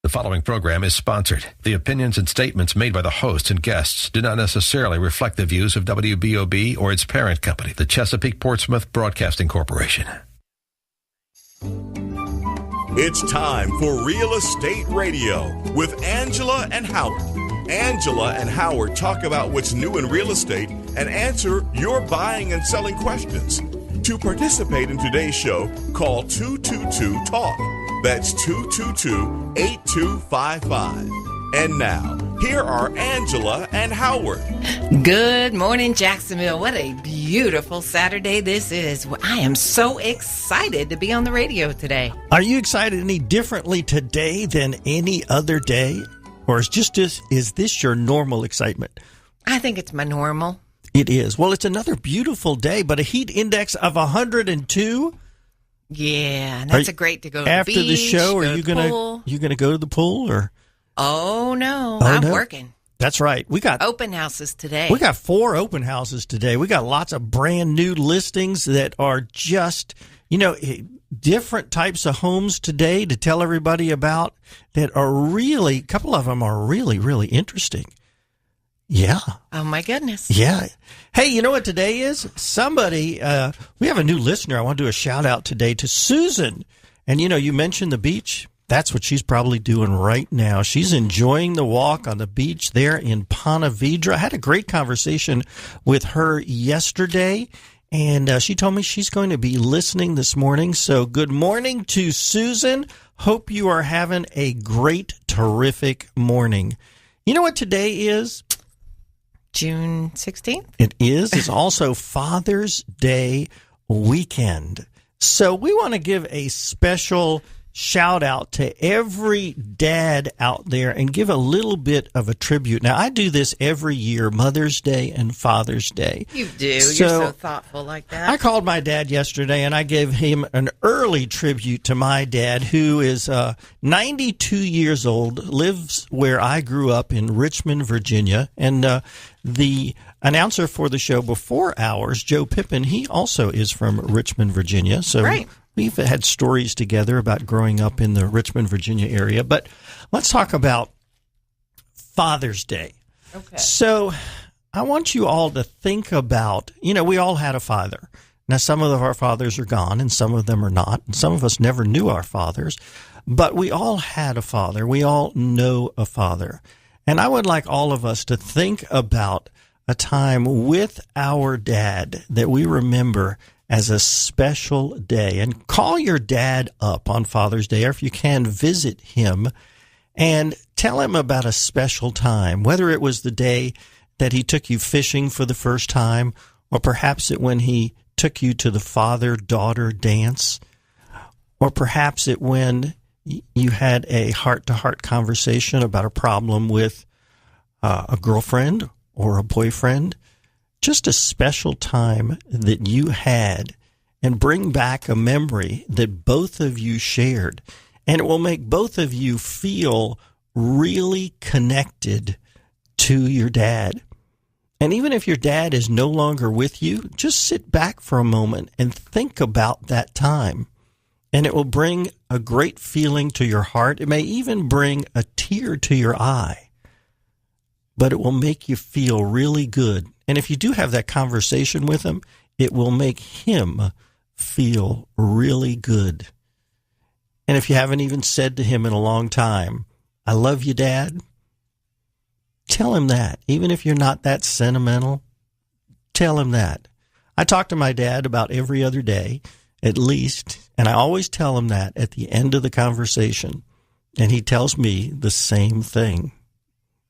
The following program is sponsored. The opinions and statements made by the hosts and guests do not necessarily reflect the views of WBOB or its parent company, the Chesapeake Portsmouth Broadcasting Corporation. It's time for Real Estate Radio with Angela and Howard. Angela and Howard talk about what's new in real estate and answer your buying and selling questions. To participate in today's show, call 222-TALK. That's 222-8255. And now, here are Angela and Howard. Good morning, Jacksonville. What a beautiful Saturday this is. I am so excited to be on the radio today. Are you excited any differently today than any other day? Or is this your normal excitement? I think it's my normal. It is. Well, it's another beautiful day, but a heat index of 102. Yeah, and that's a great to go to the beach. After the show, are you gonna go to the pool or? Oh no, I'm working. That's right. We got open houses today. We got 4 open houses today. We got lots of brand new listings that are just, different types of homes today to tell everybody about that are really, a couple of them are really, really interesting. Yeah. Oh, my goodness. Yeah. Hey, you know what today is? We have a new listener. I want to do a shout out today to Susan. And, you mentioned the beach. That's what she's probably doing right now. She's enjoying the walk on the beach there in Ponte Vedra. I had a great conversation with her yesterday, and she told me she's going to be listening this morning. So good morning to Susan. Hope you are having a great, terrific morning. You know what today is? June 16th? It is. It's also Father's Day weekend. So we want to give a special shout out to every dad out there and give a little bit of a tribute. Now, I do this every year, Mother's Day and Father's Day. You do. You're so thoughtful like that. I called my dad yesterday, and I gave him an early tribute to my dad, who is 92 years old, lives where I grew up in Richmond, Virginia, and the announcer for the show before ours, Joe Pippin, he also is from Richmond, Virginia. So right. We've had stories together about growing up in the Richmond, Virginia area. But let's talk about Father's Day. Okay. So I want you all to think about, we all had a father. Now, some of our fathers are gone and some of them are not. And some of us never knew our fathers. But we all had a father. We all know a father. And I would like all of us to think about a time with our dad that we remember as a special day. And call your dad up on Father's Day, or if you can, visit him and tell him about a special time, whether it was the day that he took you fishing for the first time, or perhaps when he took you to the father-daughter dance, or perhaps when you had a heart-to-heart conversation about a problem with a girlfriend or a boyfriend. Just a special time that you had, and bring back a memory that both of you shared. And it will make both of you feel really connected to your dad. And even if your dad is no longer with you, just sit back for a moment and think about that time. And it will bring a great feeling to your heart. It may even bring a tear to your eye. But it will make you feel really good. And if you do have that conversation with him, it will make him feel really good. And if you haven't even said to him in a long time, I love you, Dad, tell him that. Even if you're not that sentimental, tell him that. I talk to my dad about every other day, at least, and I always tell him that at the end of the conversation. And he tells me the same thing,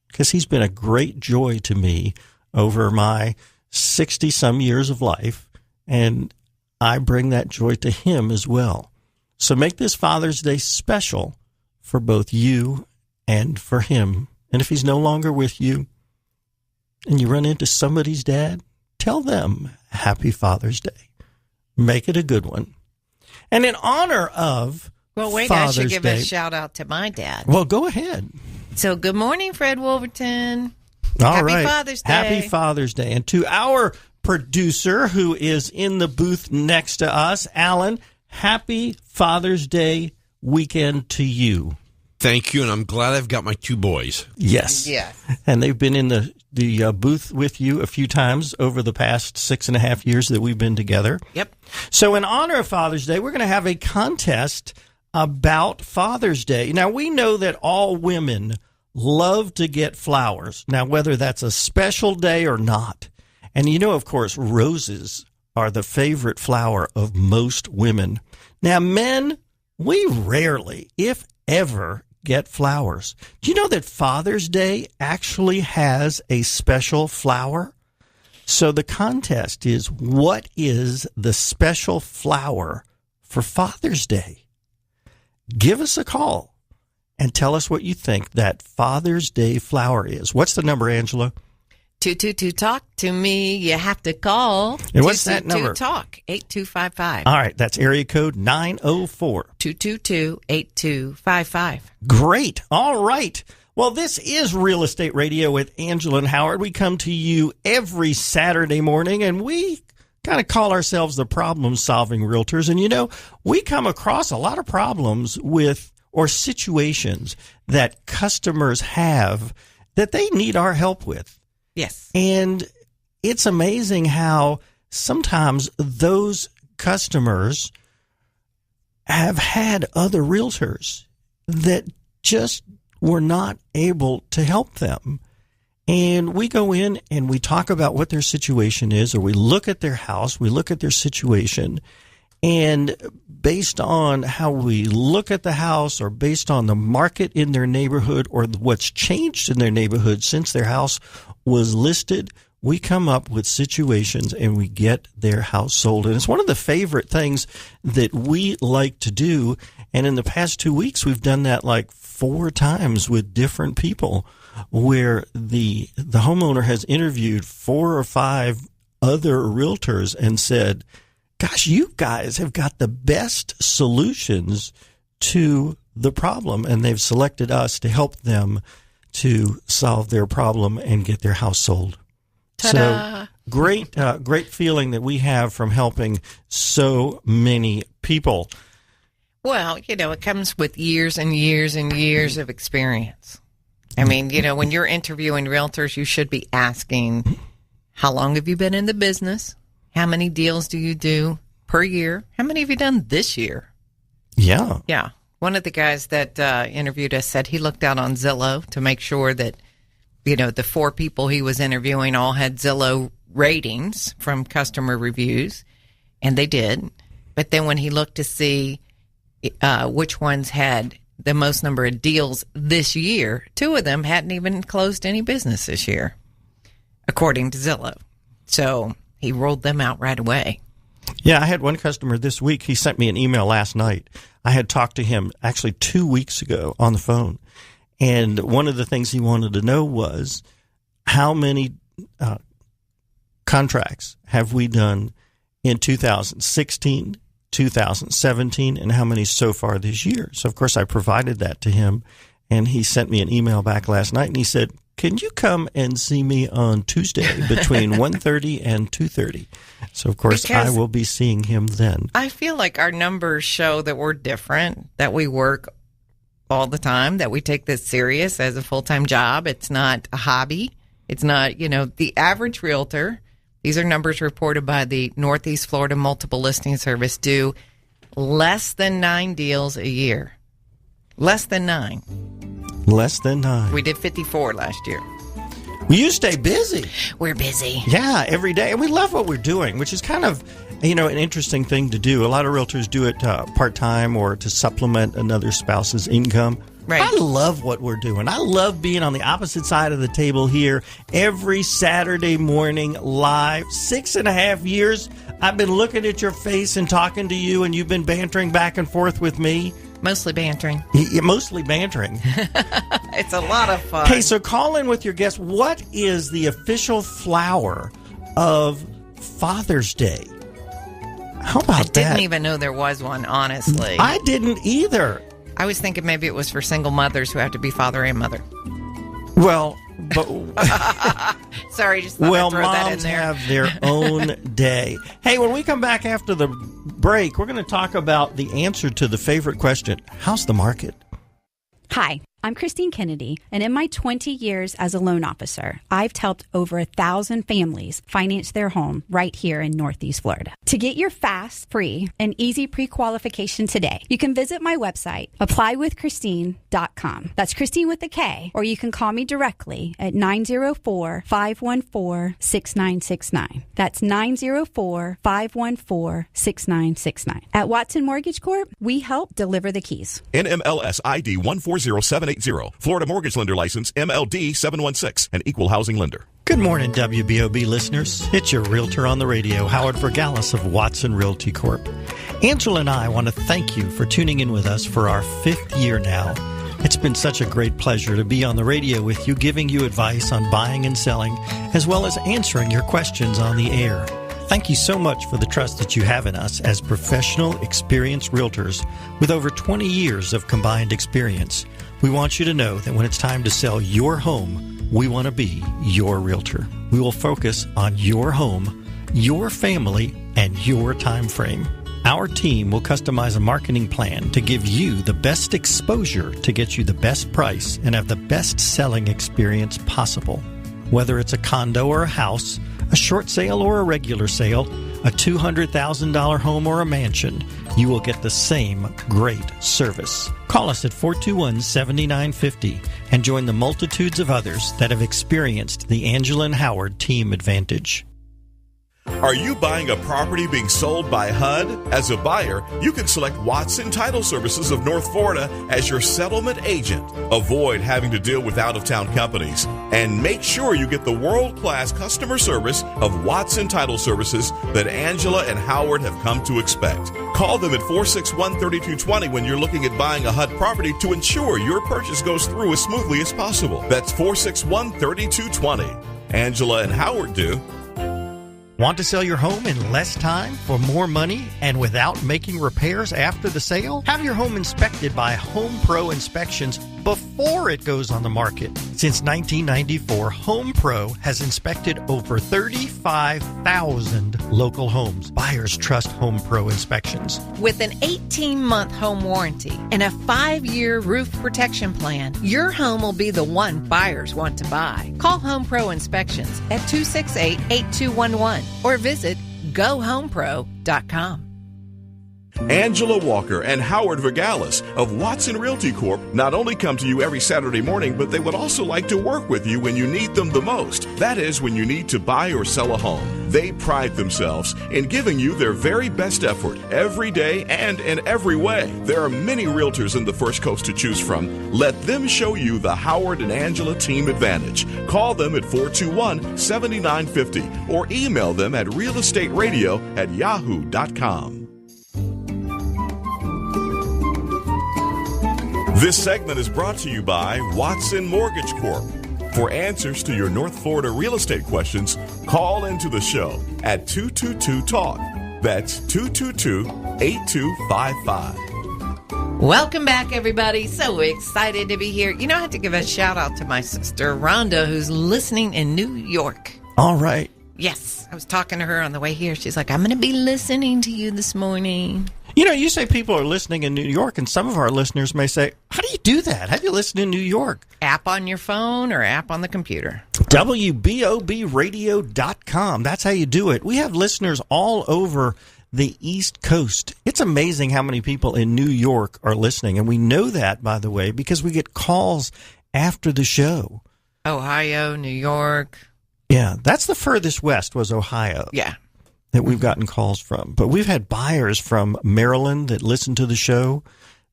because he's been a great joy to me over my 60-some years of life, and I bring that joy to him as well. So make this Father's Day special for both you and for him. And if he's no longer with you and you run into somebody's dad, tell them Happy Father's Day. Make it a good one. And in honor of Father's I should give Day, a shout out to my dad. Well, go ahead. So good morning, Fred Wolverton. Happy Father's Day. Happy Father's Day. And to our producer who is in the booth next to us, Alan, happy Father's Day weekend to you. Thank you, and I'm glad I've got my two boys. Yes. Yes. And they've been in the booth with you a few times over the past 6.5 years that we've been together. Yep. So in honor of Father's Day, we're going to have a contest about Father's Day. Now, we know that all women love to get flowers. Now, whether that's a special day or not. And you know, of course, roses are the favorite flower of most women. Now, men, we rarely, if ever, get flowers. Do you know that Father's Day actually has a special flower? So the contest is, what is the special flower for Father's Day? Give us a call and tell us what you think that Father's Day flower is. What's the number, Angela? 222 talk to me. You have to call. And what's that number? Talk 8255. All right, that's area code 904 222 8255. Great. All right. Well, this is Real Estate Radio with Angela and Howard. We come to you every Saturday morning, and we kind of call ourselves the problem-solving realtors. And, you know, we come across a lot of problems with or situations that customers have that they need our help with. Yes. And it's amazing how sometimes those customers have had other realtors that just were not able to help them. And we go in and we talk about what their situation is, or we look at their house, we look at their situation, and based on how we look at the house, or based on the market in their neighborhood, or what's changed in their neighborhood since their house was listed, we come up with situations and we get their house sold. And it's one of the favorite things that we like to do. And in the past 2 weeks, we've done that like 4 times with different people, where the homeowner has interviewed 4 or 5 other realtors and said, gosh, you guys have got the best solutions to the problem. And they've selected us to help them to solve their problem and get their house sold. Ta-da. So great feeling that we have from helping so many people. Well, you know, it comes with years and years and years of experience. I mean, you know, when you're interviewing realtors, you should be asking, how long have you been in the business? How many deals do you do per year? How many have you done this year? Yeah. Yeah. One of the guys that interviewed us said he looked out on Zillow to make sure that, you know, the 4 people he was interviewing all had Zillow ratings from customer reviews, and they did. But then when he looked to see which ones had the most number of deals this year, 2 of them hadn't even closed any business this year, according to Zillow. So he rolled them out right away. Yeah, I had one customer this week. He sent me an email last night. I had talked to him actually 2 weeks ago on the phone. And one of the things he wanted to know was, how many contracts have we done in 2016, 2017, and how many so far this year? So, of course, I provided that to him. And he sent me an email back last night, and he said, can you come and see me on Tuesday between 1:30 and 2:30? So, of course, I will be seeing him then. I feel like our numbers show that we're different, that we work all the time, that we take this serious as a full-time job. It's not a hobby. It's not, you know, the average realtor. These are numbers reported by the Northeast Florida Multiple Listing Service, do less than 9 deals a year. Less than 9. Less than 9. We did 54 last year. Well, you stay busy. We're busy. Yeah, every day. And we love what we're doing, which is kind of, you know, an interesting thing to do. A lot of realtors do it part-time or to supplement another spouse's income. Right. I love what we're doing. I love being on the opposite side of the table here every Saturday morning live. 6.5 years, I've been looking at your face and talking to you, and you've been bantering back and forth with me. Mostly bantering. Mostly bantering. It's a lot of fun. Okay, so call in with your guess. What is the official flower of Father's Day? How about that? I didn't even know there was one, honestly. I didn't either. I was thinking maybe it was for single mothers who have to be father and mother. Well, but sorry, just thought I'd throw that in moms there. have their own day. Hey, when we come back after the break, we're going to talk about the answer to the favorite question: how's the market? Hi, I'm Christine Kennedy, and in my 20 years as a loan officer, I've helped over 1,000 families finance their home right here in Northeast Florida. To get your fast, free, and easy pre-qualification today, you can visit my website, applywithchristine.com. That's Christine with a K, or you can call me directly at 904-514-6969. That's 904-514-6969. At Watson Mortgage Corp, we help deliver the keys. NMLS ID 140780. Florida Mortgage Lender License MLD 716. An equal housing lender. Good morning, WBOB listeners. It's your realtor on the radio, Howard Vergalis of Watson Realty Corp. Angela and I want to thank you for tuning in with us for our 5th year now. It's been such a great pleasure to be on the radio with you, giving you advice on buying and selling, as well as answering your questions on the air. Thank you so much for the trust that you have in us as professional, experienced realtors with over 20 years of combined experience. We want you to know that when it's time to sell your home, we want to be your realtor. We will focus on your home, your family, and your time frame. Our team will customize a marketing plan to give you the best exposure to get you the best price and have the best selling experience possible. Whether it's a condo or a house, a short sale or a regular sale, a $200,000 home or a mansion, you will get the same great service. Call us at 421-7950 and join the multitudes of others that have experienced the Angela and Howard Team Advantage. Are you buying a property being sold by HUD? As a buyer, you can select Watson Title Services of North Florida as your settlement agent. Avoid having to deal with out-of-town companies. And make sure you get the world-class customer service of Watson Title Services that Angela and Howard have come to expect. Call them at 461-3220 when you're looking at buying a HUD property to ensure your purchase goes through as smoothly as possible. That's 461-3220. Angela and Howard do. Want to sell your home in less time for more money and without making repairs after the sale? Have your home inspected by Home Pro Inspections before it goes on the market. Since 1994, Home Pro has inspected over 35,000 local homes. Buyers trust Home Pro Inspections. With an 18-month home warranty and a 5-year roof protection plan, your home will be the one buyers want to buy. Call Home Pro Inspections at 268-8211 or visit GoHomePro.com. Angela Walker and Howard Vergalis of Watson Realty Corp not only come to you every Saturday morning, but they would also like to work with you when you need them the most. That is, when you need to buy or sell a home. They pride themselves in giving you their very best effort every day and in every way. There are many realtors in the First Coast to choose from. Let them show you the Howard and Angela Team Advantage. Call them at 421-7950 or email them at realestateradio@yahoo.com. This segment is brought to you by Watson Mortgage Corp. For answers to your North Florida real estate questions, call into the show at 222-TALK. That's 222-8255. Welcome back, everybody. So excited to be here. You know, I have to give a shout out to my sister, Rhonda, who's listening in New York. All right. Yes, I was talking to her on the way here. She's like, I'm going to be listening to you this morning. You know, you say people are listening in New York, and some of our listeners may say, how do you do that? How do you listen in New York? App on your phone or app on the computer? WBOBradio.com. That's how you do it. We have listeners all over the East Coast. It's amazing how many people in New York are listening, and we know that, by the way, because we get calls after the show. Ohio, New York. Yeah, that's the furthest west was Ohio. Yeah. That we've gotten calls from. But we've had buyers from Maryland that listened to the show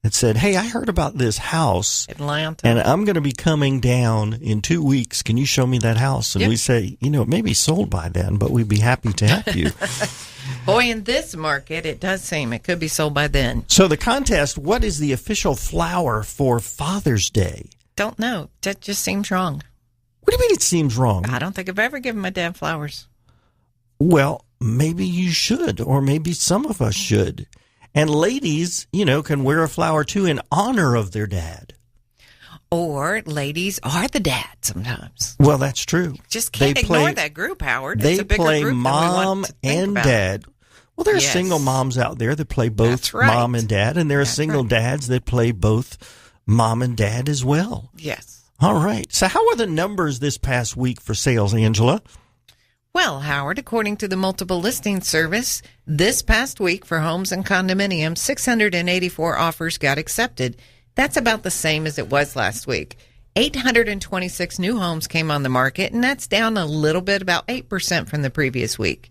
that said, hey, I heard about this house. Atlanta. And I'm going to be coming down in 2 weeks. Can you show me that house? And we say, you know, it may be sold by then, but we'd be happy to help you. Boy, in this market, it does seem it could be sold by then. So the contest, what is the official flower for Father's Day? Don't know. That just seems wrong. What do you mean it seems wrong? I don't think I've ever given my dad flowers. Well, maybe you should, or maybe some of us should. And ladies, you know, can wear a flower, too, in honor of their dad. Or ladies are the dad sometimes. Well, that's true. Just can't ignore that group, Howard. They it's a bigger play group mom and dad. Well, there are single moms out there that play both mom and dad, and there are single dads that play both mom and dad as well. Yes. All right. So how are the numbers this past week for sales, Angela? Well, Howard, according to the Multiple Listing Service, this past week for homes and condominiums, 684 offers got accepted. That's about the same as it was last week. 826 new homes came on the market, and that's down a little bit, about 8% from the previous week.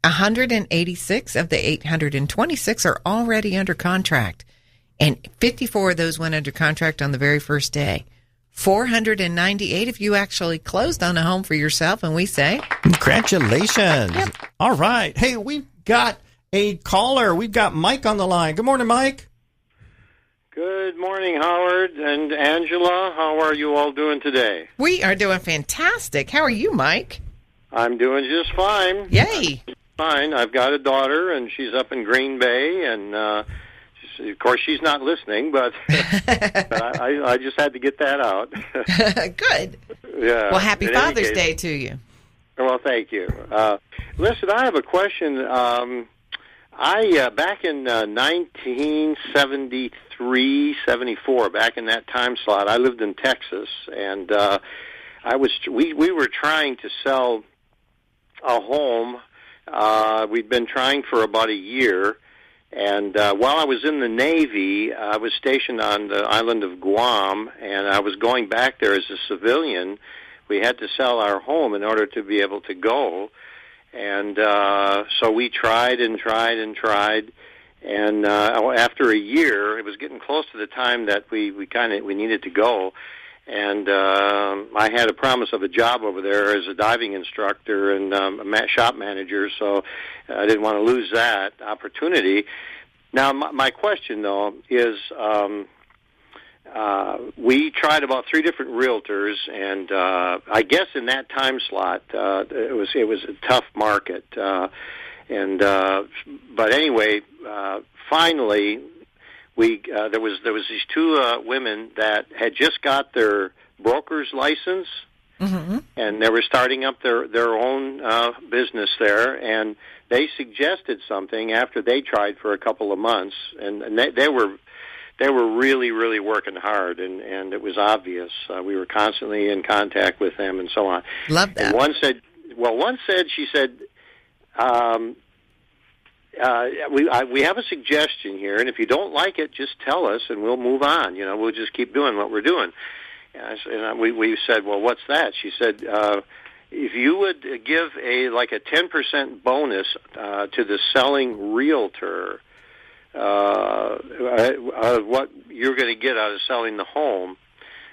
186 of the 826 are already under contract, and 54 of those went under contract on the very first day. 498 of you actually closed on a home for yourself, and we say congratulations. Yep. All right. Hey, we've got a caller. We've got Mike on the line. Good morning, Mike. Good morning, Howard and Angela. How are you all doing today? we are doing fantastic. How are you, Mike? I'm doing just fine. Yay. Fine. I've got a daughter, and she's up in Green Bay, and of course she's not listening, but, but I just had to get that out. Good. Yeah. Well, happy In any Father's case- Day to you. Well, thank you. Listen, I have a question. Back in 1973, 74, back in that time slot, I lived in Texas, and we were trying to sell a home. We'd been trying for about a year, and while I was in the Navy, I was stationed on the island of Guam, and I was going back there as a civilian. We had to sell our home in order to be able to go. And so we tried and tried and tried, and after a year, it was getting close to the time that we needed to go. And I had a promise of a job over there as a diving instructor and a shop manager, so I didn't want to lose that opportunity. Now, my question though is, we tried about 3 different realtors, and I guess in that time slot, it was a tough market. But anyway, finally, there was these 2 women that had just got their broker's license, Mm-hmm. and they were starting up their own business there, and they suggested something after they tried for a couple of months, and they were really, really working hard, and it was obvious. We were constantly in contact with them and so on. Love that. And one said, she said, we have a suggestion here, and if you don't like it, just tell us, and we'll move on. We'll just keep doing what we're doing. And we said, well, what's that? She said, if you would give a 10% bonus to the selling realtor, what you're going to get out of selling the home,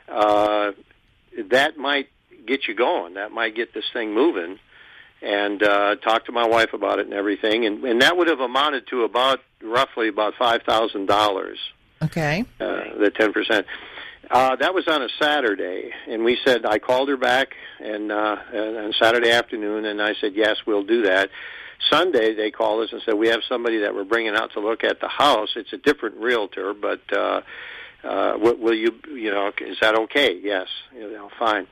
that might get you going. That might get this thing moving. And talked to my wife about it and everything, and that would have amounted to roughly about $5,000. Okay. The 10%. That was on a Saturday, and we said, I called her back and on Saturday afternoon, and I said, yes, we'll do that. Sunday, they called us and said, we have somebody that we're bringing out to look at the house. It's a different realtor, but will you, is that okay? Yes, fine.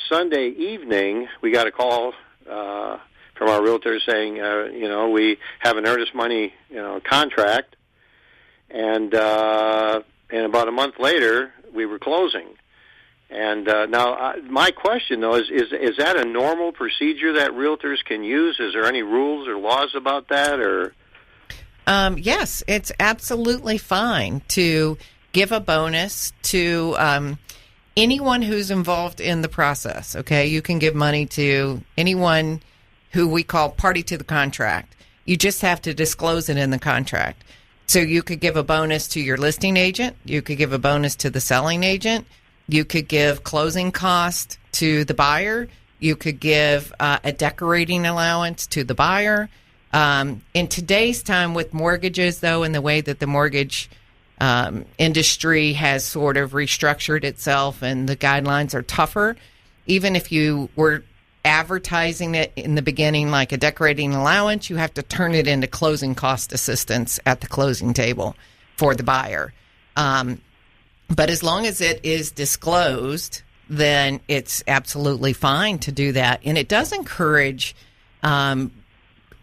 Sunday evening, we got a call from our realtor saying, we have an earnest money, contract, and about a month later, we were closing. And now, my question, though, is that a normal procedure that realtors can use? Is there any rules or laws about that? Or yes, it's absolutely fine to give a bonus to anyone who's involved in the process, okay? You can give money to anyone who we call party to the contract. You just have to disclose it in the contract. So you could give a bonus to your listing agent. You could give a bonus to the selling agent. You could give closing cost to the buyer. You could give a decorating allowance to the buyer. In today's time with mortgages, though, and the way that the mortgage industry has sort of restructured itself and the guidelines are tougher, even if you were advertising it in the beginning like a decorating allowance, you have to turn it into closing cost assistance at the closing table for the buyer. But as long as it is disclosed, then it's absolutely fine to do that. And it does encourage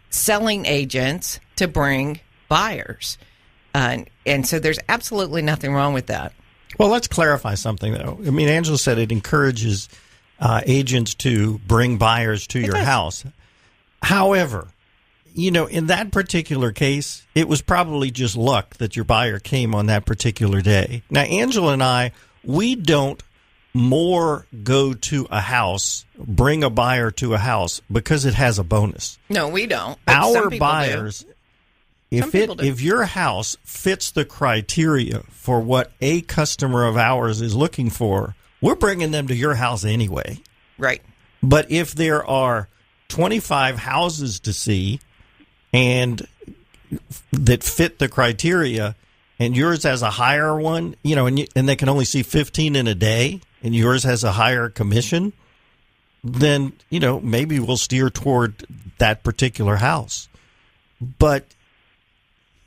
selling agents to bring buyers. And so there's absolutely nothing wrong with that. Well, let's clarify something, though. I mean, Angela said it encourages agents to bring buyers to your house. However, in that particular case, it was probably just luck that your buyer came on that particular day. Now, Angela and I, we don't more go to a house, bring a buyer to a house because it has a bonus. No, we don't. But Our some people buyers, do. if your house fits the criteria for what a customer of ours is looking for, we're bringing them to your house anyway. Right. But if there are 25 houses to see and that fit the criteria, and yours has a higher one, and they can only see 15 in a day, and yours has a higher commission, then, maybe we'll steer toward that particular house. But,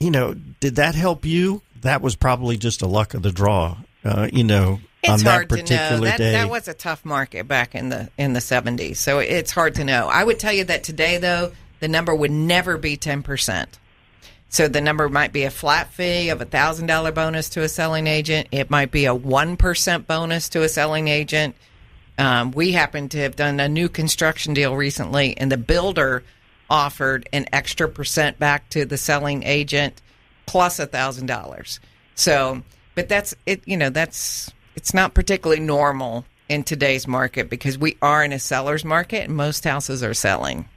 did that help you? That was probably just a luck of the draw, It's on hard that particular to know. day. That was a tough market back in the 70s, so it's hard to know. I would tell you that today, though, the number would never be 10%. So the number might be a flat fee of $1,000 bonus to a selling agent. It might be a 1% bonus to a selling agent. We happen to have done a new construction deal recently, and the builder offered an extra percent back to the selling agent plus $1,000. So, but that's it. It's not particularly normal in today's market because we are in a seller's market and most houses are selling.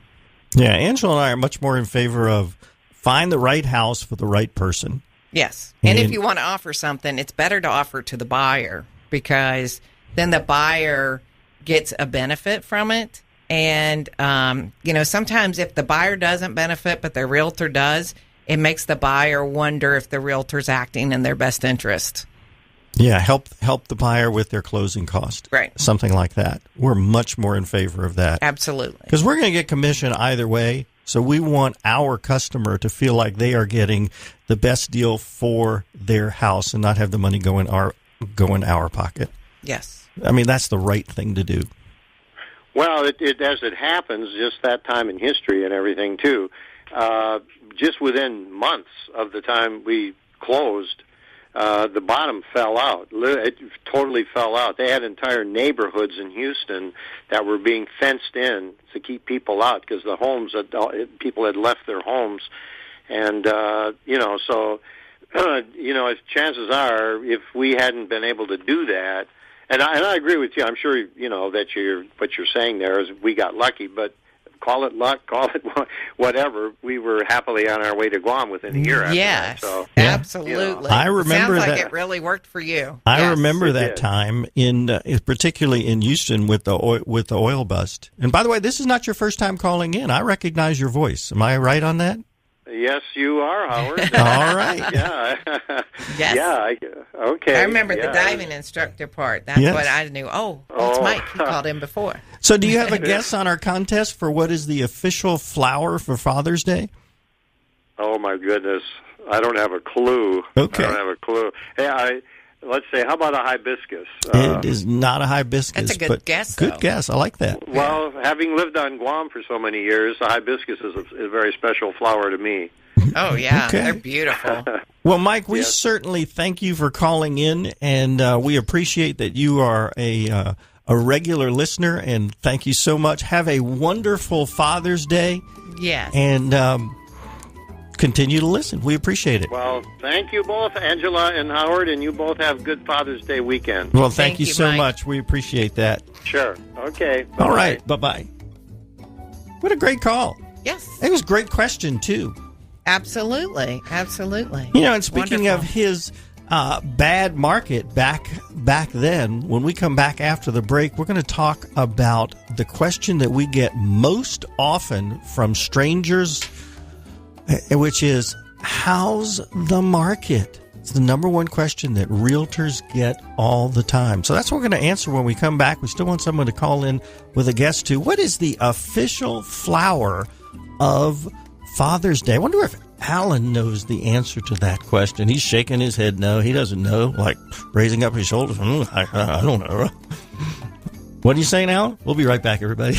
Yeah, Angela and I are much more in favor of find the right house for the right person. Yes. And if you want to offer something, it's better to offer to the buyer because then the buyer gets a benefit from it. And, sometimes if the buyer doesn't benefit but their realtor does, it makes the buyer wonder if the realtor's acting in their best interest. Yeah, help the buyer with their closing cost. Right. Something like that. We're much more in favor of that. Absolutely. Because we're going to get commission either way. So we want our customer to feel like they are getting the best deal for their house and not have the money go in our pocket. Yes. I mean, that's the right thing to do. Well, as it happens, just that time in history and everything, too, just within months of the time we closed, the bottom fell out. It totally fell out. They had entire neighborhoods in Houston that were being fenced in to keep people out because the homes, people had left their homes. And, chances are if we hadn't been able to do that, and I agree with you. I'm sure, that what you're saying there is we got lucky, but call it luck, call it whatever. We were happily on our way to Guam within a year after that. So, absolutely. I remember Sounds that. like it really worked for you. I Yes. remember that time particularly in Houston with the oil bust. And by the way, this is not your first time calling in. I recognize your voice. Am I right on that? Yes, you are, Howard. All right. Yeah. Yes. Yeah. Okay. I remember the Yeah. diving instructor part. That's Yes. what I knew. Oh, that's Mike. He called in before. So do you have a guess on our contest for what is the official flower for Father's Day? Oh, my goodness. I don't have a clue. Okay. I don't have a clue. Hey, let's say, how about a hibiscus? It is not a hibiscus. That's a good but guess, Good though. guess. I like that. Well, having lived on Guam for so many years, a hibiscus is a very special flower to me. Oh, yeah. Okay. They're beautiful. Well, Mike, we Yes. certainly thank you for calling in, and we appreciate that you are a regular listener, and thank you so much. Have a wonderful Father's Day, Yes. and continue to listen. We appreciate it. Well, thank you both, Angela and Howard, and you both have good Father's Day weekend. Well, thank Thank you you, so Mike. much. We appreciate that. Sure. Okay. All Bye-bye. right. Bye-bye. What a great call. Yes. It was a great question, too. Absolutely. Absolutely. And speaking Wonderful. of his bad market back then, when we come back after the break, we're going to talk about the question that we get most often from strangers, which is, how's the market? It's the number one question that realtors get all the time. So that's what we're going to answer when we come back. We still want someone to call in with a guess to what is the official flower of Father's Day. I wonder if Alan knows the answer to that question. He's shaking his head no. He doesn't know, like raising up his shoulders. I don't know. What are you saying, Alan? We'll be right back, everybody.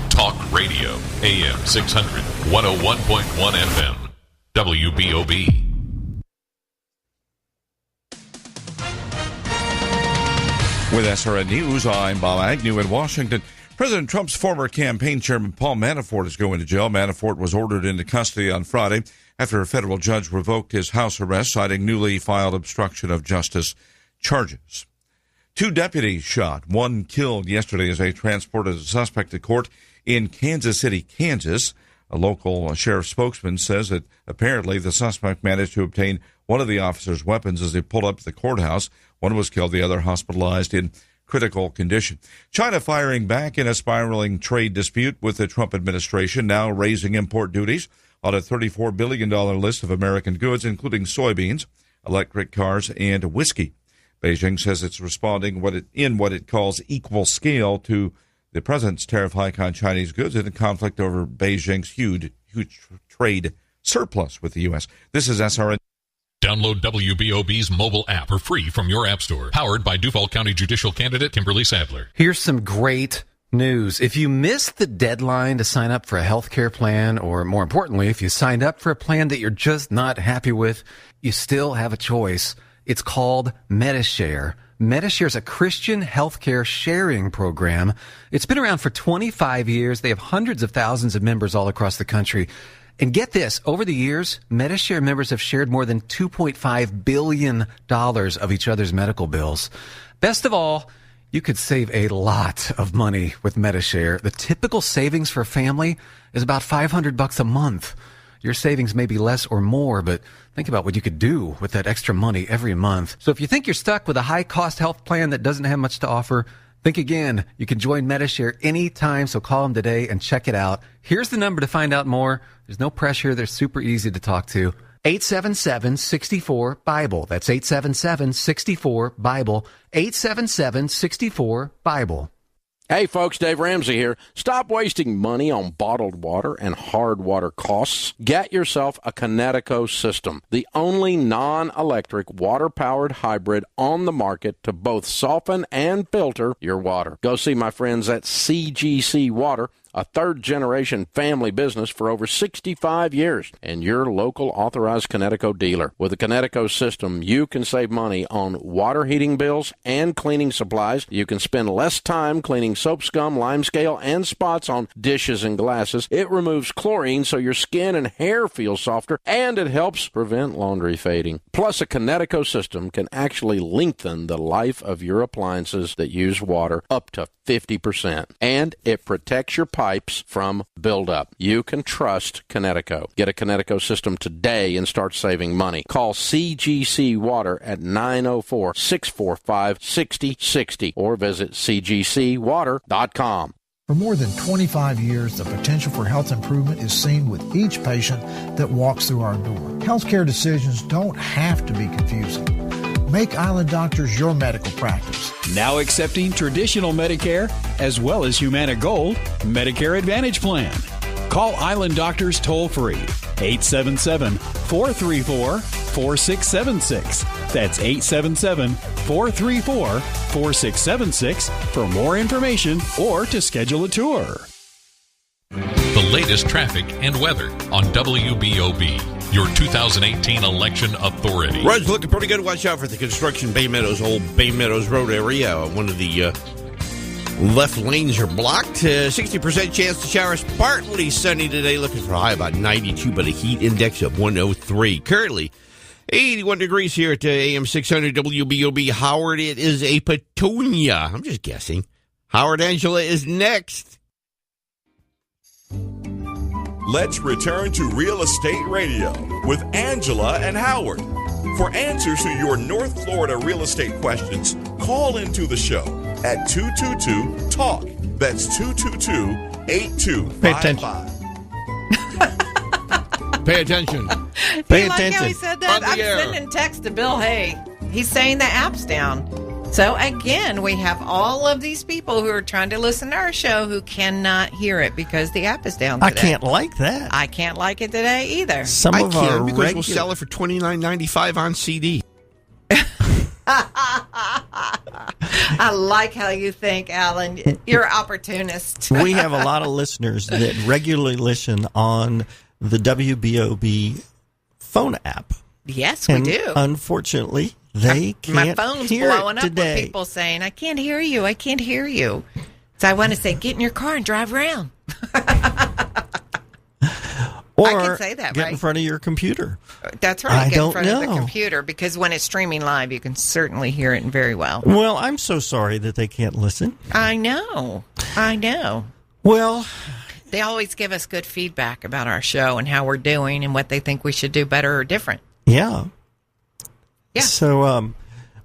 Talk Radio, AM 600, 101.1 FM, WBOB. With SRN News, I'm Bob Agnew in Washington. President Trump's former campaign chairman Paul Manafort is going to jail. Manafort was ordered into custody on Friday after a federal judge revoked his house arrest, citing newly filed obstruction of justice charges. 2 deputies shot, 1 killed yesterday as they transported a suspect to court in Kansas City, Kansas. A local sheriff spokesman says that apparently the suspect managed to obtain one of the officer's weapons as he pulled up to the courthouse. One was killed, the other hospitalized in critical condition. China firing back in a spiraling trade dispute with the Trump administration, now raising import duties on a $34 billion list of American goods, including soybeans, electric cars, and whiskey. Beijing says it's responding in what it calls equal scale to the president's tariff hike on Chinese goods in a conflict over Beijing's huge trade surplus with the U.S. This is SRN. Download WBOB's mobile app for free from your app store. Powered by Duval County Judicial Candidate Kimberly Sadler. Here's some great news. If you missed the deadline to sign up for a health care plan, or more importantly, if you signed up for a plan that you're just not happy with, you still have a choice. It's called Medi-Share. Medi-Share is a Christian healthcare sharing program. It's been around for 25 years. They have hundreds of thousands of members all across the country. And get this, over the years, Medi-Share members have shared more than $2.5 billion of each other's medical bills. Best of all, you could save a lot of money with Medi-Share. The typical savings for a family is about $500 a month. Your savings may be less or more, but think about what you could do with that extra money every month. So if you think you're stuck with a high-cost health plan that doesn't have much to offer, think again. You can join Medi-Share anytime, so call them today and check it out. Here's the number to find out more. There's no pressure. They're super easy to talk to. 877-64-BIBLE. That's 877-64-BIBLE. 877-64-BIBLE. Hey folks, Dave Ramsey here. Stop wasting money on bottled water and hard water costs. Get yourself a Kinetico system, the only non-electric water-powered hybrid on the market to both soften and filter your water. Go see my friends at CGC Water, a third-generation family business for over 65 years, and your local authorized Kinetico dealer. With the Kinetico system, you can save money on water heating bills and cleaning supplies. You can spend less time cleaning soap scum, lime scale, and spots on dishes and glasses. It removes chlorine so your skin and hair feel softer, and it helps prevent laundry fading. Plus, a Kinetico system can actually lengthen the life of your appliances that use water up to 50%, and it protects your pipes from buildup. You can trust Kinetico. Get a Kinetico system today and start saving money. Call CGC Water at 904-645-6060 or visit cgcwater.com. For more than 25 years, the potential for health improvement is seen with each patient that walks through our door. Healthcare decisions don't have to be confusing. Make Island Doctors your medical practice. Now accepting traditional Medicare as well as Humana Gold Medicare Advantage Plan. Call Island Doctors toll-free, 877-434-4676. That's 877-434-4676 for more information or to schedule a tour. The latest traffic and weather on WBOB, your 2018 election authority. Roads looking pretty good. Watch out for the construction Bay Meadows, old Bay Meadows Road area. One of the left lanes are blocked. 60% chance to showers. Partly sunny today. Looking for a high about 92, but a heat index of 103. Currently 81 degrees here at AM 600 WBOB. Howard, it is a Petunia. I'm just guessing. Howard Angela is next. Let's return to Real Estate Radio with Angela and Howard. For answers to your North Florida real estate questions, call into the show at 222-TALK. That's 222-8255. Pay attention. Pay attention. Like how he said that? I'm sending text to Bill Hay. He's saying the app's down. So, again, we have all of these people who are trying to listen to our show who cannot hear it because the app is down today. I can't like that. I can't like it today either. I can because we'll sell it for $29.95 on CD. I like how you think, Alan. You're an opportunist. We have a lot of listeners that regularly listen on the WBOB phone app. Yes, we do. Unfortunately, they can't My phone's hear blowing it up today. with people saying, I can't hear you. I can't hear you. So I want to say, get in your car and drive around. Or I can say that, get right? in front of your computer. That's right. I Get don't in front of the know. computer, because when it's streaming live, you can certainly hear it very well. Well, I'm so sorry that they can't listen. I know. Well, they always give us good feedback about our show and how we're doing and what they think we should do better or different. Yeah. Yeah. So,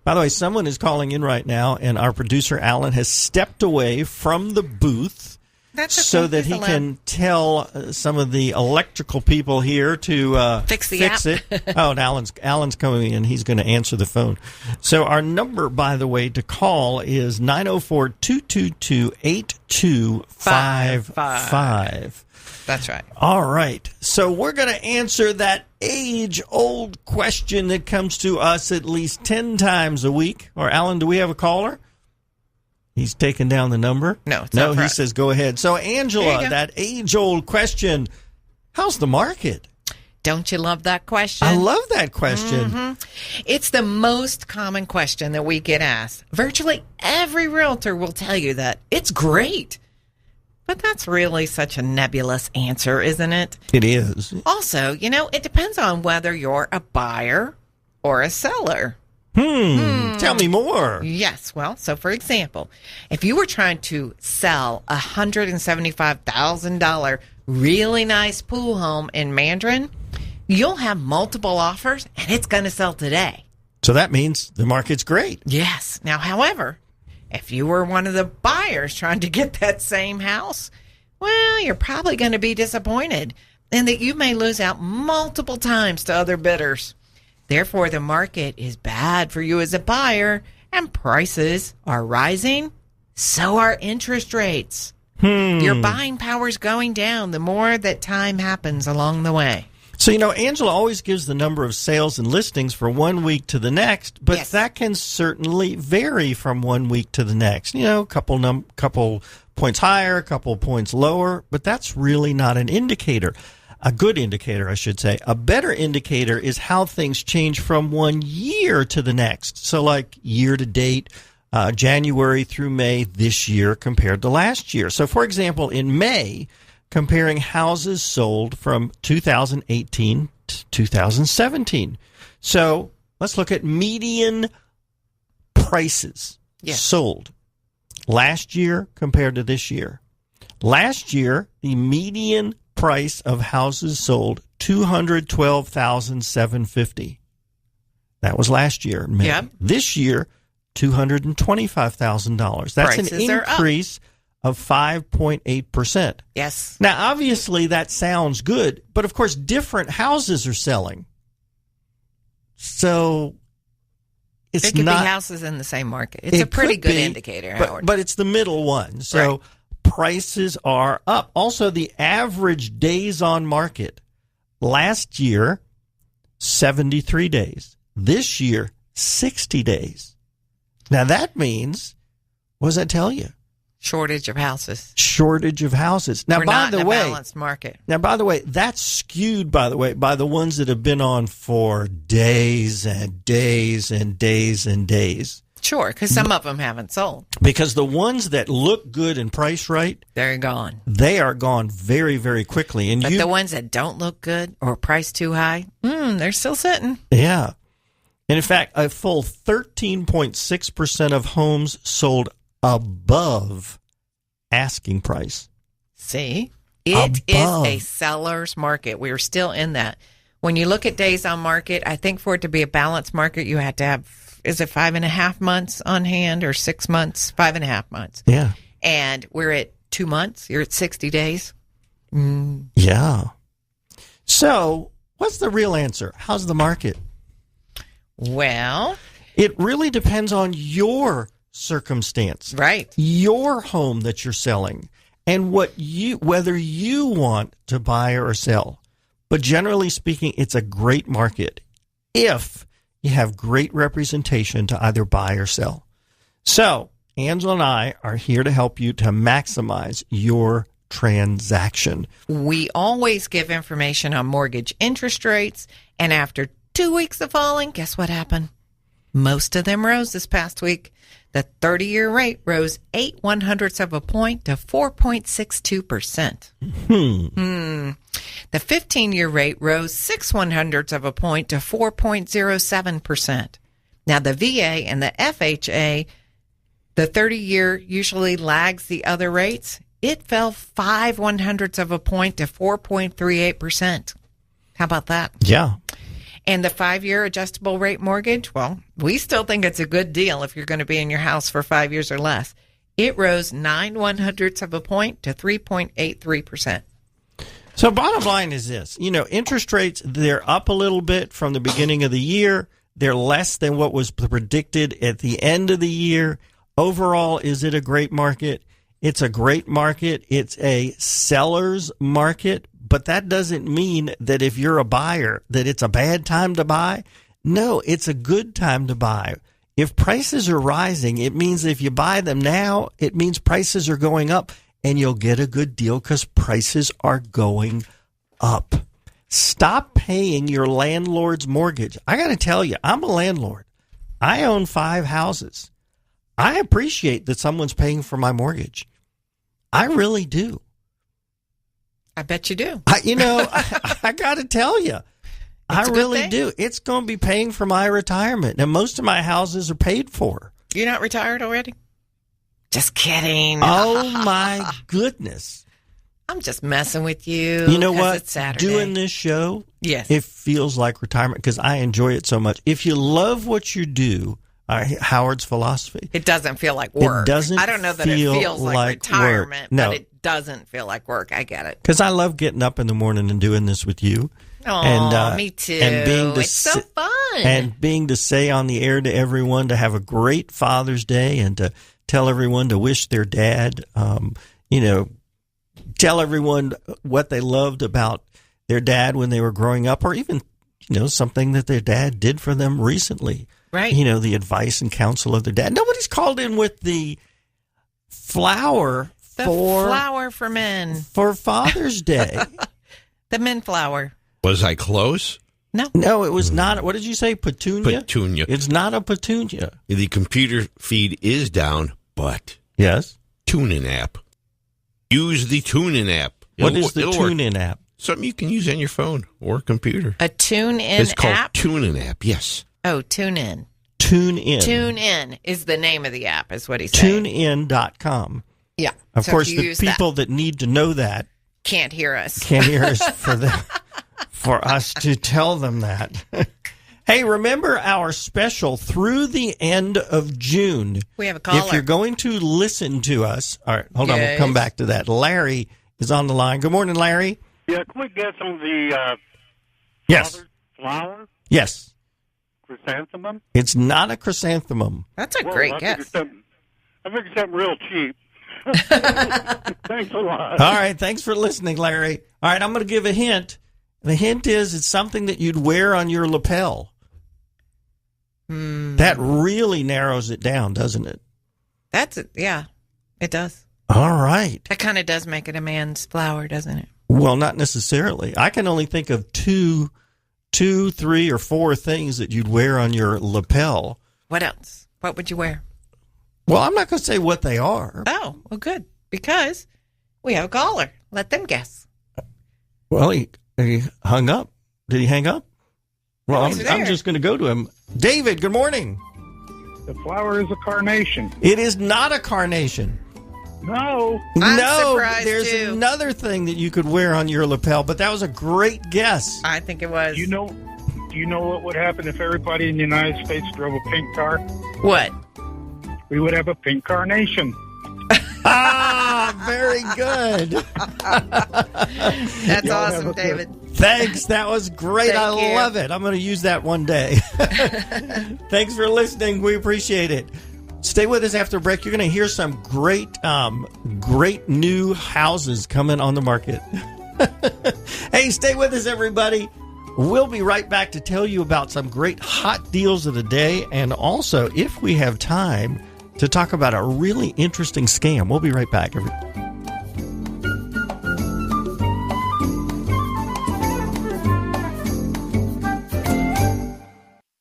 by the way, someone is calling in right now, and our producer, Alan, has stepped away from the booth That's okay. so that He's he allowed. can tell some of the electrical people here to Fix the fix app. it. Oh, and Alan's coming in. He's going to answer the phone. So our number, by the way, to call is 904-222-8255. That's right. All right. So we're going to answer that age-old question that comes to us at least 10 times a week. Or, Alan, do we have a caller? He's taking down the number. No, it's not for he us. says go ahead. So, There you Angela, go. that age-old question, how's the market? Don't you love that question? I love that question. Mm-hmm. It's the most common question that we get asked. Virtually every realtor will tell you that it's great. But that's really such a nebulous answer, isn't it? It is. Also, it depends on whether you're a buyer or a seller. Tell me more. Yes. Well, so for example, if you were trying to sell a $175,000 really nice pool home in Mandarin, you'll have multiple offers and it's going to sell today. So that means the market's great. Yes. Now, however, if you were one of the buyers trying to get that same house, well, you're probably going to be disappointed and that you may lose out multiple times to other bidders. Therefore, the market is bad for you as a buyer, and prices are rising. So are interest rates. Your buying power is going down the more that time happens along the way. So, Angela always gives the number of sales and listings for 1 week to the next, but that can certainly vary from 1 week to the next. Couple points higher, a couple points lower, but that's really not an indicator. A good indicator, I should say. A better indicator is how things change from 1 year to the next. So like year to date, January through May this year compared to last year. So for example, in May, comparing houses sold from 2018 to 2017. So let's look at median prices sold last year compared to this year. Last year, the median price of houses sold $212,750. That was last year. May. Yep. This year, $225,000. That's Prices an are up. increase of 5.8%. Yes. Now, obviously, that sounds good, but of course, different houses are selling. So it's It could not be houses in the same market. It's a pretty could good be, indicator, Howard. but it's the middle one. So prices are up. Also, the average days on market last year, 73 days. This year, 60 days. Now, that means, what does that tell you? Shortage of houses. Shortage of houses. Now, We're by not the in a way, balanced market. Now, by the way, that's skewed, by the way, by the ones that have been on for days and days and days and days. Sure, because some of them haven't sold. Because the ones that look good and price right, they're gone. They are gone very, very quickly. And But the ones that don't look good or priced too high, they're still sitting. Yeah. And in fact, a full 13.6% of homes sold above asking price. See, it is Above. a seller's market. We're still in that. When you look at days on market, I think for it to be a balanced market, you have to have, is it 5.5 months on hand or 6 months? 5.5 months. Yeah. And we're at 2 months. You're at 60 days. Yeah. So what's the real answer? How's the market? Well, it really depends on your circumstance. Right. Your home that you're selling and whether you want to buy or sell. But generally speaking, it's a great market if you have great representation to either buy or sell. So Angela and I are here to help you to maximize your transaction. We always give information on mortgage interest rates, and after 2 weeks of falling, guess what happened? Most of them rose this past week. The 30-year rate rose 0.08 of a point to 4.62%. The 15-year rate rose 0.06 of a point to 4.07%. Now, the VA and the FHA, the 30-year usually lags the other rates. It fell 0.05 of a point to 4.38%. How about that? Yeah. And the 5-year adjustable rate mortgage, well, we still think it's a good deal if you're going to be in your house for 5 years or less. It rose 0.09 of a point to 3.83%. So bottom line is this. Interest rates, they're up a little bit from the beginning of the year. They're less than what was predicted at the end of the year. Overall, is it a great market? It's a great market. It's a seller's market. But that doesn't mean that if you're a buyer, that it's a bad time to buy. No, it's a good time to buy. If prices are rising, it means if you buy them now, it means prices are going up, and you'll get a good deal because prices are going up. Stop paying your landlord's mortgage. I got to tell you, I'm a landlord. I own 5 houses. I appreciate that someone's paying for my mortgage. I really do. I bet you do. I got to tell you, I really do. It's going to be paying for my retirement. And most of my houses are paid for. You're not retired already? Just kidding. Oh, my goodness. I'm just messing with you. You know what? It's Saturday. Doing this show, yes, it feels like retirement because I enjoy it so much. If you love what you do, Howard's philosophy. It doesn't feel like work. It doesn't. I don't know that it feels like retirement, work. No. but it doesn't feel like work. I get it. Because I love getting up in the morning and doing this with you. Oh, me too. And it's so fun. And being to say on the air to everyone to have a great Father's Day and to tell everyone to wish their dad, tell everyone what they loved about their dad when they were growing up, or even, something that their dad did for them recently. Right. The advice and counsel of their dad. Nobody's called in with the flower flower for men. For Father's Day. The men flower. Was I close? No, it was not. What did you say? Petunia? Petunia. It's not a petunia. The computer feed is down, but... Yes? TuneIn app. Use the TuneIn app. What is the TuneIn app? Something you can use on your phone or computer. A TuneIn app? It's called TuneIn app, yes. Oh, TuneIn. TuneIn. TuneIn is the name of the app, is what he's saying. TuneIn.com. Yeah. Of course, the people that need to know that can't hear us. For us to tell them that. Hey, remember our special through the end of June. We have a caller. If you're going to listen to us, all right, hold on, we'll come back to that. Larry is on the line. Good morning, Larry. Yeah, quick guess on the yes. Flower? Yes. Chrysanthemum? It's not a chrysanthemum. That's a great guess. I figured something real cheap. Thanks a lot. All right, thanks for listening, Larry. All right, I'm going to give a hint. The hint is it's something that you'd wear on your lapel. That really narrows it down, doesn't it? Yeah, it does. All right. That kind of does make it a man's flower, doesn't it? Well, not necessarily. I can only think of two, 3, or 4 things that you'd wear on your lapel. What else? What would you wear? Well, I'm not going to say what they are. Oh, well, good. Because we have a caller. Let them guess. Well, he hung up. Did he hang up? Well, No, I'm just going to go to him. David, good morning. The flower is a carnation. It is not a carnation. No. I'm surprised, there's too. another thing that you could wear on your lapel, but that was a great guess. I think it was. Do you know what would happen if everybody in the United States drove a pink car? What? We would have a pink carnation. Very good. That's awesome, David. Thanks. That was great. I love it. I'm going to use that one day. Thanks for listening. We appreciate it. Stay with us after break. You're going to hear some great new houses coming on the market. Hey, stay with us, everybody. We'll be right back to tell you about some great hot deals of the day. And also, if we have time, to talk about a really interesting scam. We'll be right back.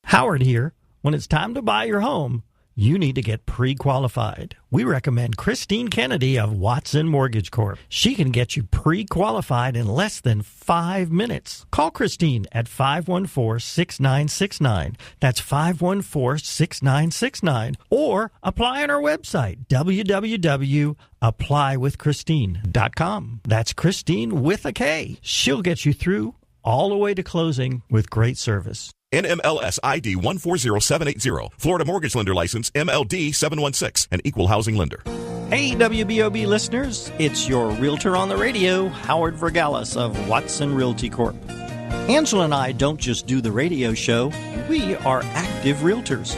Howard here. When it's time to buy your home, you need to get pre-qualified. We recommend Christine Kennedy of Watson Mortgage Corp. She can get you pre-qualified in less than 5 minutes. Call Christine at 514-6969. That's 514-6969. Or apply on our website, www.applywithchristine.com. That's Christine with a K. She'll get you through all the way to closing with great service. NMLS ID 140780. Florida Mortgage Lender License MLD 716. An equal housing lender. Hey, WBOB listeners. It's your realtor on the radio, Howard Vergalis of Watson Realty Corp. Angela and I don't just do the radio show. We are active realtors.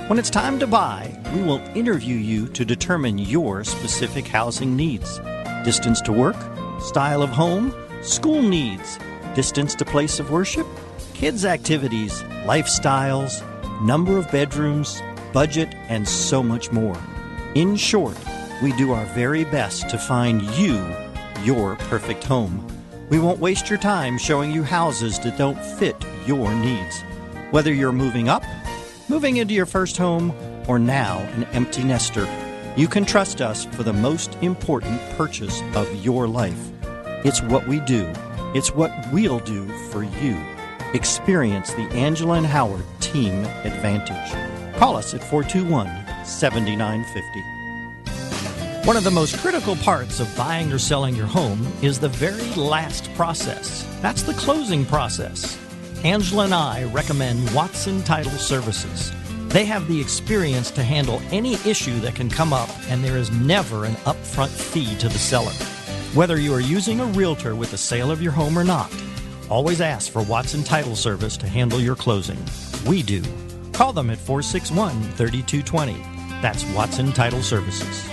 When it's time to buy, we will interview you to determine your specific housing needs. Distance to work, style of home, school needs, distance to place of worship, kids' activities, lifestyles, number of bedrooms, budget, and so much more. In short, we do our very best to find you your perfect home. We won't waste your time showing you houses that don't fit your needs. Whether you're moving up, moving into your first home, or now an empty nester, you can trust us for the most important purchase of your life. It's what we do. It's what we'll do for you. Experience the Angela and Howard Team Advantage. Call us at 421-7950. One of the most critical parts of buying or selling your home is the very last process. That's the closing process. Angela and I recommend Watson Title Services. They have the experience to handle any issue that can come up, and there is never an upfront fee to the seller. Whether you are using a realtor with the sale of your home or not, always ask for Watson Title Service to handle your closing. We do. Call them at 461-3220. That's Watson Title Services.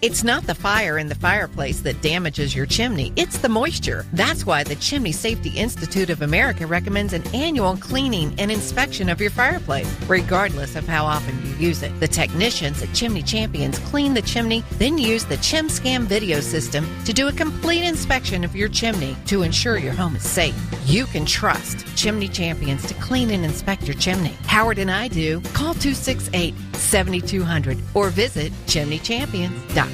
It's not the fire in the fireplace that damages your chimney. It's the moisture. That's why the Chimney Safety Institute of America recommends an annual cleaning and inspection of your fireplace, regardless of how often you use it. The technicians at Chimney Champions clean the chimney, then use the ChimScam video system to do a complete inspection of your chimney to ensure your home is safe. You can trust Chimney Champions to clean and inspect your chimney. Howard and I do. Call 268-7200 or visit chimneychampions.com.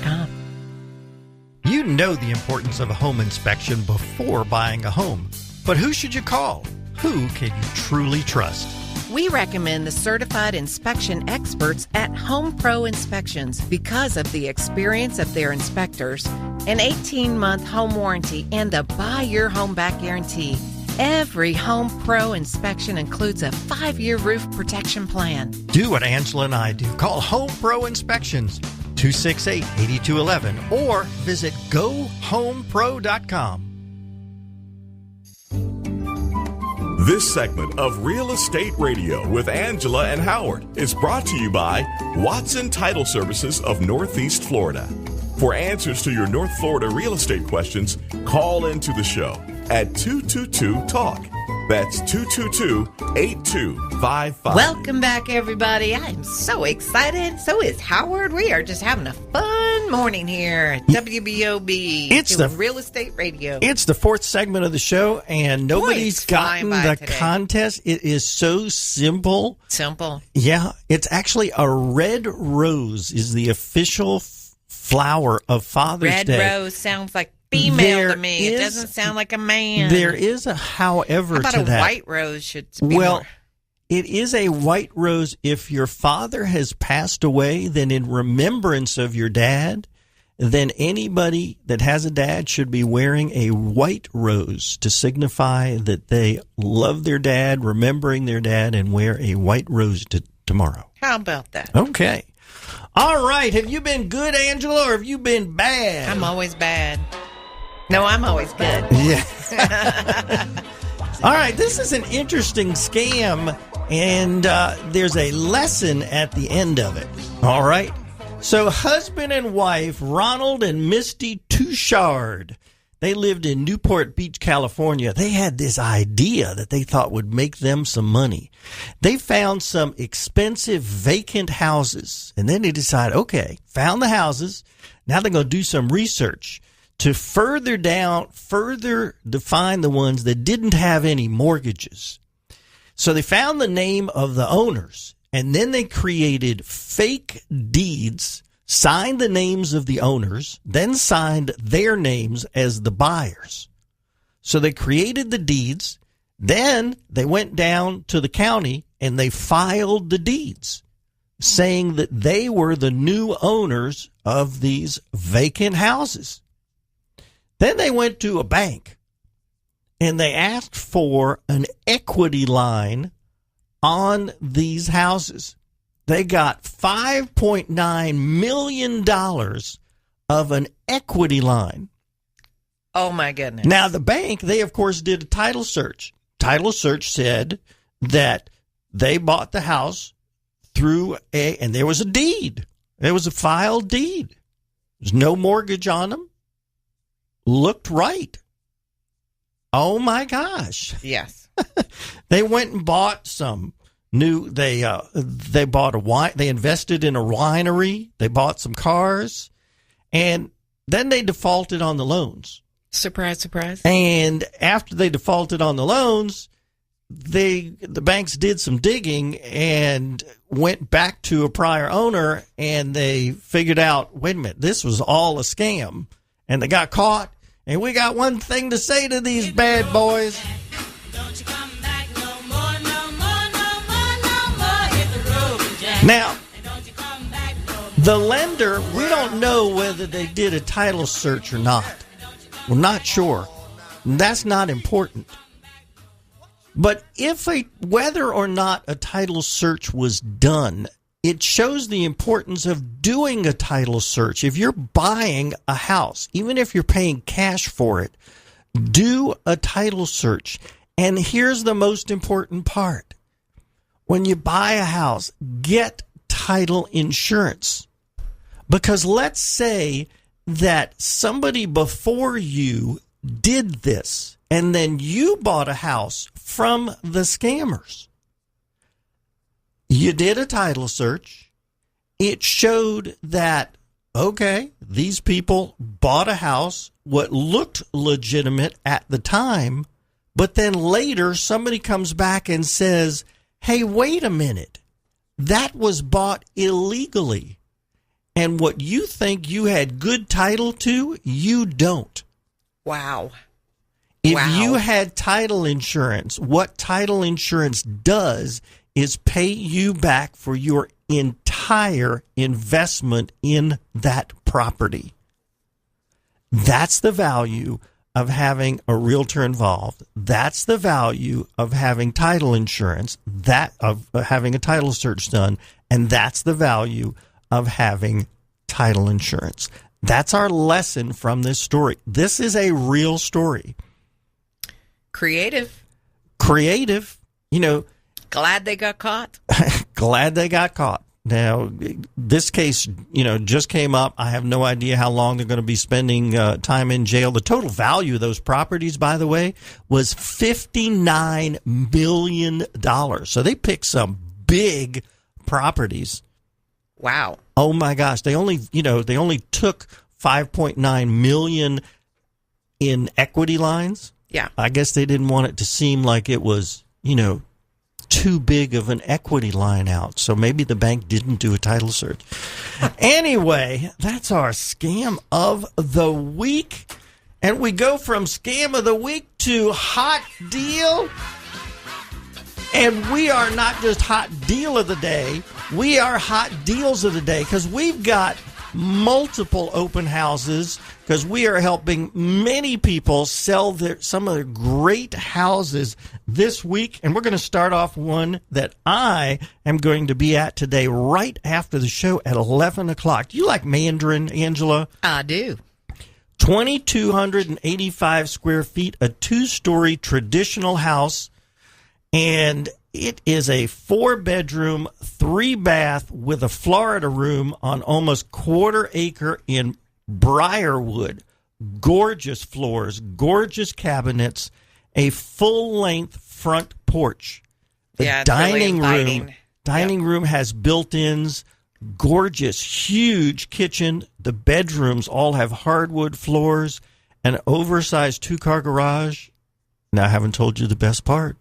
You know the importance of a home inspection before buying a home. But who should you call? Who can you truly trust? We recommend the certified inspection experts at Home Pro Inspections because of the experience of their inspectors, an 18-month home warranty, and the Buy Your Home Back guarantee. Every Home Pro inspection includes a 5-year roof protection plan. Do what Angela and I do. Call Home Pro Inspections, 268-8211, or visit GoHomePro.com. This segment of Real Estate Radio with Angela and Howard is brought to you by Watson Title Services of Northeast Florida. For answers to your North Florida real estate questions, call into the show at 222-TALK. That's 222-8255. Welcome back, everybody. I'm so excited. So is Howard. We are just having a fun morning here at WBOB. It's the Real Estate Radio. It's the fourth segment of the show, and nobody's gotten the today. contest. It is so simple. Simple. Yeah, it's actually a red rose is the official flower of Father's Day. Red rose sounds like female to me. It doesn't sound like a man. There is a however How about to that. a white rose should be more. It is a white rose. If your father has passed away, then in remembrance of your dad, then anybody that has a dad should be wearing a white rose to signify that they love their dad, remembering their dad, and wear a white rose tomorrow. How about that? Okay. All right. Have you been good, Angela, or have you been bad? I'm always bad. No, I'm always good. Yeah. All right. This is an interesting scam, and there's a lesson at the end of it. All right. So husband and wife, Ronald and Misty Touchard, They lived in Newport Beach, California. They had this idea that they thought would make them some money. They found some expensive vacant houses, and then they decided, okay, found the houses. Now they're going to do some research to further define the ones that didn't have any mortgages. So they found the name of the owners, and then they created fake deeds, signed the names of the owners, then signed their names as the buyers. So they created the deeds. Then they went down to the county and they filed the deeds saying that they were the new owners of these vacant houses. Then they went to a bank and they asked for an equity line on these houses. They got $5.9 million of an equity line. Oh, my goodness. Now, the bank, they, of course, did a title search. Title search said that they bought the house through and there was a deed. There was a filed deed. There's no mortgage on them. Looked right. Oh, my gosh. Yes. They went and bought some new, they bought a wine, they invested in a winery, they bought some cars, and then they defaulted on the loans. Surprise, surprise. And after they defaulted on the loans, the banks did some digging and went back to a prior owner, and they figured out, wait a minute, this was all a scam, and they got caught. And we got one thing to say to these bad boys. Now, the lender, we don't know whether they did a title search or not. We're not sure. That's not important. But whether or not a title search was done, it shows the importance of doing a title search. If you're buying a house, even if you're paying cash for it, do a title search. And here's the most important part. When you buy a house, get title insurance. Because let's say that somebody before you did this, and then you bought a house from the scammers. You did a title search. It showed that, okay, these people bought a house, what looked legitimate at the time, but then later somebody comes back and says, hey, wait a minute, that was bought illegally. And what you think you had good title to, you don't. Wow. If you had title insurance, what title insurance does is pay you back for your entire investment in that property. That's the value of having a realtor involved. That's the value of having title insurance, of having a title search done, and that's the value of having title insurance. That's our lesson from this story. This is a real story. Creative. You know. Glad they got caught. Glad they got caught. Now, this case, just came up. I have no idea how long they're going to be spending time in jail. The total value of those properties, by the way, was $59 million. So they picked some big properties. Wow. Oh my gosh. They only took $5.9 million in equity lines. Yeah. I guess they didn't want it to seem like it was, too big of an equity line out. So maybe the bank didn't do a title search. Anyway, that's our scam of the week. And we go from scam of the week to hot deal. And we are not just hot deal of the day. We are hot deals of the day because we've got multiple open houses because we are helping many people sell some of their great houses this week. And we're going to start off one that I am going to be at today right after the show at 11 o'clock. Do you like Mandarin, Angela? I do. 2,285 square feet, a 2-story traditional house. And it is a 4-bedroom, 3-bath with a Florida room on almost 1/4 acre in Briarwood. gorgeous floors, gorgeous cabinets, a full-length front porch. The dining room has built-ins, gorgeous, huge kitchen. The bedrooms all have hardwood floors, an oversized 2-car garage. Now, I haven't told you the best part.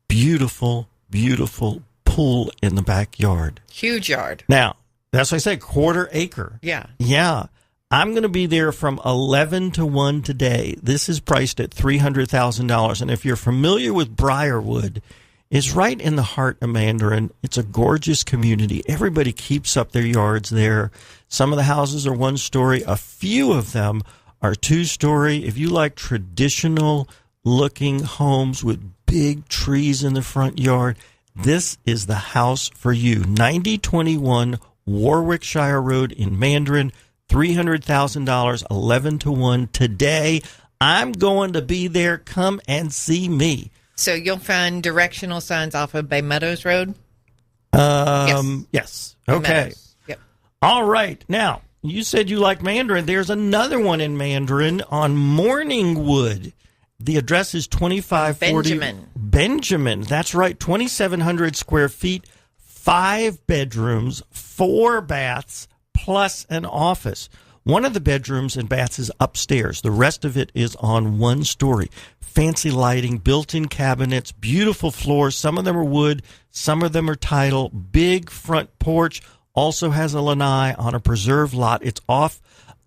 Beautiful, beautiful pool in the backyard. Huge yard. Now, that's what I said, 1/4 acre. Yeah. Yeah. I'm going to be there from 11 to 1 today. This is priced at $300,000. And if you're familiar with Briarwood, it's right in the heart of Mandarin. It's a gorgeous community. Everybody keeps up their yards there. Some of the houses are 1-story. A few of them are 2-story. If you like traditional-looking homes with big trees in the front yard, this is the house for you. 9021 Warwickshire Road in Mandarin, $300,000, 11 to 1 today. I'm going to be there. Come and see me. So you'll find directional signs off of Bay Meadows Road? Yes. Okay. Meadows. Yep. All right. Now, you said you like Mandarin. There's another one in Mandarin on Morningwood. The address is 2540 Benjamin. That's right. 2,700 square feet, 5 bedrooms, 4 baths, plus an office. One of the bedrooms and baths is upstairs. The rest of it is on 1 story. Fancy lighting, built-in cabinets, beautiful floors. Some of them are wood, some of them are tile. Big front porch. Also has a lanai on a preserved lot. It's off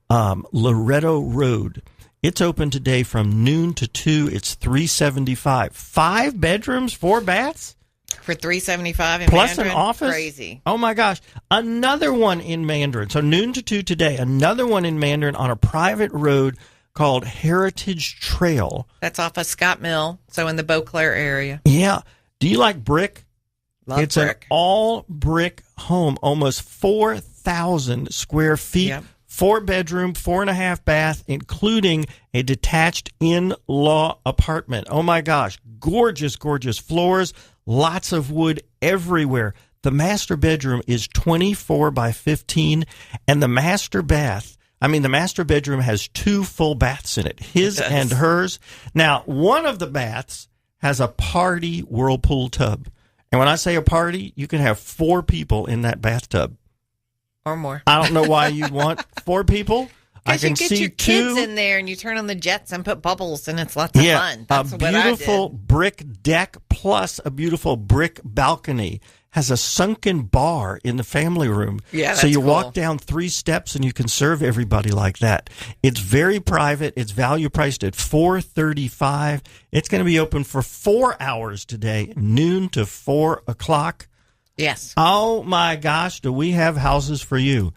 Loretto Road. It's open today from noon to 2. It's $375. 5 bedrooms, 4 baths? For $375 in plus Mandarin? An office? Crazy. Oh, my gosh. Another one in Mandarin. So noon to 2 today. Another one in Mandarin on a private road called Heritage Trail. That's off of Scott Mill, so in the Beauclair area. Yeah. Do you like brick? Love it's brick. An all-brick home, almost 4,000 square feet. Yep. 4-bedroom, 4.5 bath, including a detached in-law apartment. Oh, my gosh. Gorgeous, gorgeous floors. Lots of wood everywhere. The master bedroom is 24 by 15, and the master bedroom has 2 full baths in it, his and hers. Now, one of the baths has a party whirlpool tub. And when I say a party, you can have 4 people in that bathtub. Or more. I don't know why you want 4 people. I can you get see your 2. kids in there and you turn on the jets and put bubbles and it's lots of fun. That's a what I beautiful did. brick deck plus a beautiful brick balcony. Has a sunken bar in the family room. Yeah, so that's you cool. walk down 3 steps and you can serve everybody like that. It's very private. It's value priced at $435. It's going to be open for 4 hours today, noon to 4 o'clock. Yes. Oh, my gosh, do we have houses for you.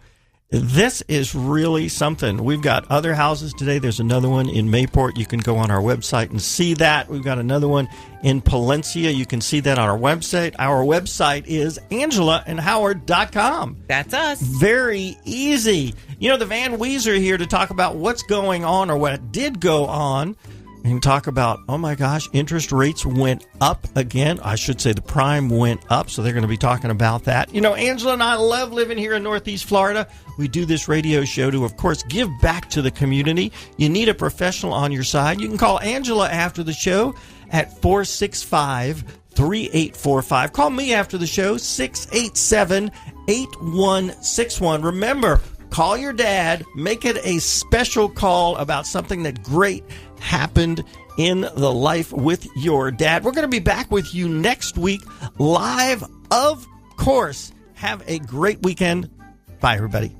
This is really something. We've got other houses today. There's another one in Mayport. You can go on our website and see that. We've got another one in Palencia. You can see that on our website. Our website is AngelaandHoward.com. That's us. Very easy. You know, the Van Wees are here to talk about what's going on or what did go on. And talk about, oh my gosh, interest rates went up again. I should say the prime went up, so they're going to be talking about that. You know, Angela and I love living here in Northeast Florida. We do this radio show to, of course, give back to the community. You need a professional on your side. You can call Angela after the show at 465-3845. Call me after the show, 687-8161. Remember, call your dad. Make it a special call about something that great happened in the life with your dad. We're going to be back with you next week live, of course. Have a great weekend. Bye, everybody.